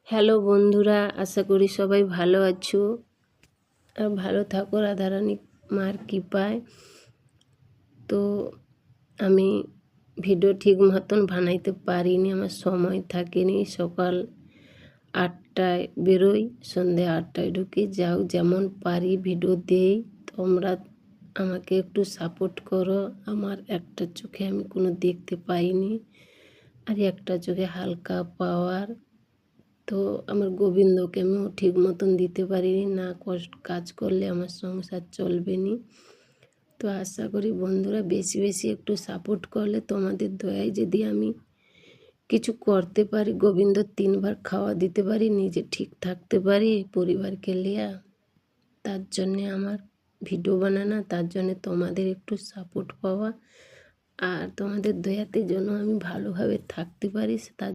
Hello বন্ধুরা, আশা করি সবাই ভালো আছো আর ভালো থাকো রাধারানী মার কৃপায়। তো আমি ভিডিও ঠিক মতন বানাইতে পারিনি, আমার সময় থাকেনি। সকাল 8টায় বেরোই, সন্ধে 8টায় ঢুকি। যাও যেমন পারি ভিডিও দেই। তোমরা আমাকে একটু সাপোর্ট করো। আমার একটা চোখে আমি কোনো দেখতে পাইনি, আর একটা চোখে হালকা পাওয়ার। তো আমার গোবিন্দকে আমিও ঠিক মতন দিতে পারিনি, না কাজ করলে আমার সংসার চলবে নি। তো আশা করি বন্ধুরা বেশি বেশি একটু সাপোর্ট করলে তোমাদের দয়ায় যদি আমি কিছু করতে পারি, গোবিন্দ 3বার খাওয়া দিতে পারি, নিজে ঠিক থাকতে পারি পরিবারকে লিয়া, তার জন্যে আমার ভিডিও বানানো, তার জন্যে তোমাদের একটু সাপোর্ট পাওয়া আর তোমাদের দয়াতে যেন আমি ভালোভাবে থাকতে পারি। তার